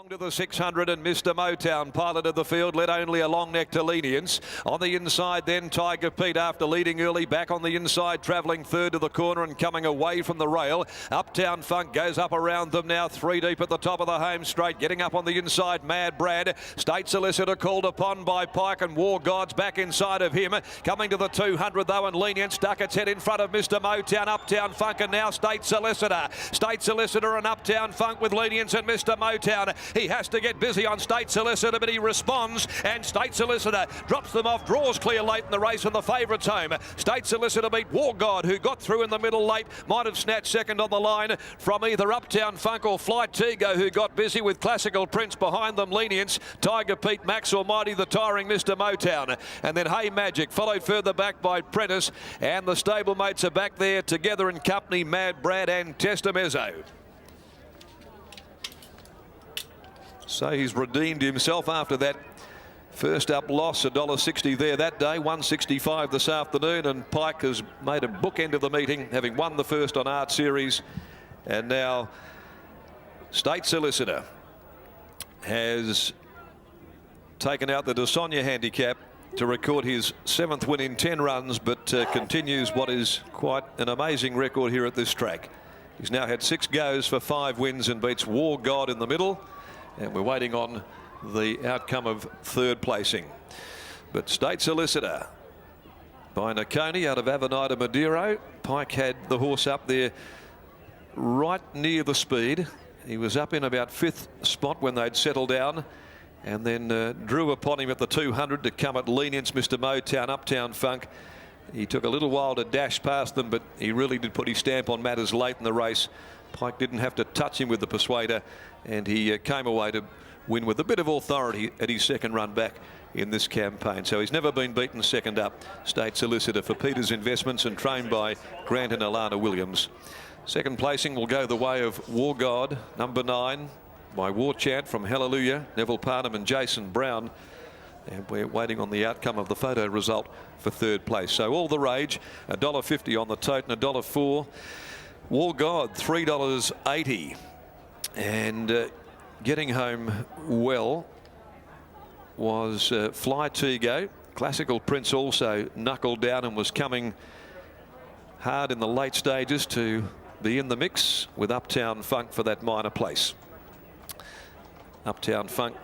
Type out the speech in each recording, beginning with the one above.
Long to the 600 and Mr. Motown piloted the field, led only a long neck to Lenience. On the inside then Tiger Pete after leading early, back on the inside, travelling third to the corner and coming away from the rail. Uptown Funk goes up around them now, three deep at the top of the home straight. Getting up on the inside, Mad Brad. State Solicitor called upon by Pike and War Gods back inside of him. Coming to the 200 though, and Lenience stuck its head in front of Mr. Motown. Uptown Funk and now State Solicitor. State Solicitor and Uptown Funk with Lenience and Mr. Motown. He has to get busy on State Solicitor, but he responds, and State Solicitor drops them off, draws clear late in the race, and the favourites home. State Solicitor beat War God, who got through in the middle late, might have snatched second on the line from either Uptown Funk or Flight Tigo, who got busy with Classical Prince behind them. Lenience, Tiger Pete, Max Almighty, the tiring Mr. Motown, and then Hey Magic followed further back by Prentice, and the stablemates are back there together in company, Mad Brad and Testamezzo. So he's redeemed himself after that first up loss, $1.60 there that day, $1.65 this afternoon, and Pike has made a bookend of the meeting, having won the first on Art Series. And now State Solicitor has taken out the DeSonia handicap to record his 7th win in 10 runs, but continues what is quite an amazing record here at this track. He's now had 6 goes for 5 wins and beats War God in the middle. And we're waiting on the outcome of third placing. But State Solicitor by Nakoni out of Avenida Madero. Pike had the horse up there right near the speed. He was up in about 5th spot when they'd settled down, and then drew upon him at the 200 to come at Lenience, Mr. Motown, Uptown Funk. He took a little while to dash past them, but he really did put his stamp on matters late in the race. Pike didn't have to touch him with the Persuader, and he came away to win with a bit of authority at his second run back in this campaign. So he's never been beaten second up. State Solicitor for Peters Investments and trained by Grant and Alana Williams. Second placing will go the way of War God, number 9, by War Chant from Hallelujah, Neville Parnham and Jason Brown. And we're waiting on the outcome of the photo result for third place. So all the rage, $1.50 on the tote and $1.04. War God, $3.80. And getting home well was Fly Tigo. Classical Prince also knuckled down and was coming hard in the late stages to be in the mix with Uptown Funk for that minor place. Uptown Funk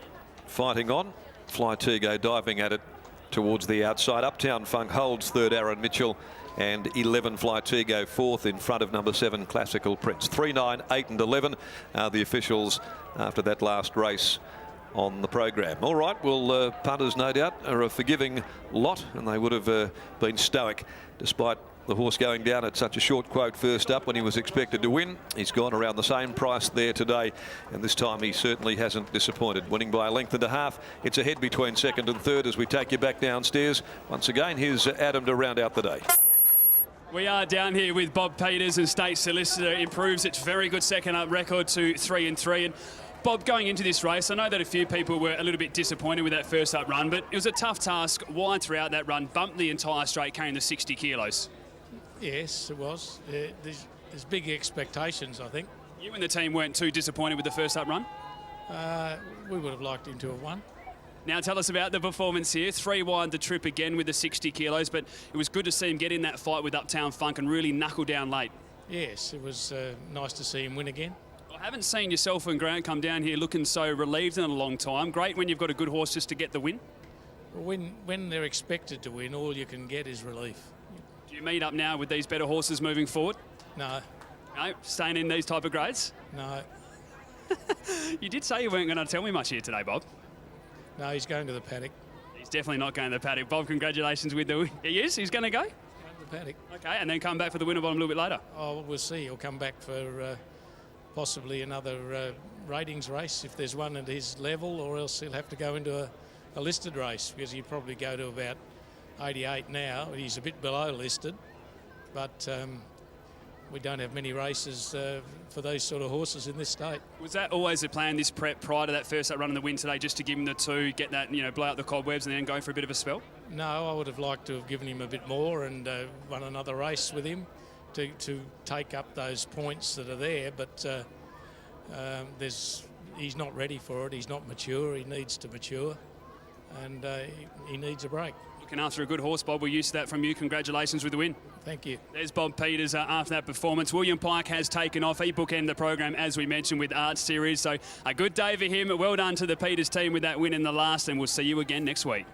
fighting on. Fly Tigo diving at it towards the outside. Uptown Funk holds third, Aaron Mitchell, and 11 Fly Tigo fourth in front of number 7 Classical Prince. 3, 9, 8 and 11 are the officials after that last race on the program. All right, well, punters no doubt are a forgiving lot, and they would have been stoic despite the horse going down at such a short quote first up when he was expected to win. He's gone around the same price there today, and this time he certainly hasn't disappointed, winning by a length and a half. It's ahead between second and third as we take you back downstairs. Once again, here's Adam to round out the day. We are down here with Bob Peters, and State Solicitor improves its very good second up record to 3-3. And Bob, going into this race, I know that a few people were a little bit disappointed with that first up run, but it was a tough task. Wide throughout that run, bumped the entire straight, came to 60 kilos. Yes, it was. There's big expectations, I think. You and the team weren't too disappointed with the first up run? We would have liked him to have won. Now tell us about the performance here. 3 wide the trip again with the 60 kilos, but it was good to see him get in that fight with Uptown Funk and really knuckle down late. Yes, it was nice to see him win again. I haven't seen yourself and Grant come down here looking so relieved in a long time. Great when you've got a good horse just to get the win. Well, when they're expected to win, all you can get is relief. Do you meet up now with these better horses moving forward? No. No? Staying in these type of grades? No. You did say you weren't going to tell me much here today, Bob. No, he's going to the paddock. He's definitely not going to the paddock. Bob, congratulations with the... He is? He's going to go? Going to the paddock. Okay, and then come back for the winner bottom a little bit later? Oh, we'll see. He'll come back for possibly another ratings race if there's one at his level, or else he'll have to go into a listed race, because he'd probably go to about 88 now. He's a bit below listed, but we don't have many races for those sort of horses in this state. Was that always the plan, this prep prior to that first up run in the win today, just to give him the 2, get that, blow out the cobwebs and then go for a bit of a spell? No, I would have liked to have given him a bit more and run another race with him to take up those points that are there, but there's he's not ready for it. He's not mature. He needs to mature, and he needs a break. Looking after a good horse, Bob. We're used to that from you. Congratulations with the win. Thank you. There's Bob Peters after that performance. William Pike has taken off. He bookended the program, as we mentioned, with Art Series. So a good day for him. Well done to the Peters team with that win in the last, and we'll see you again next week.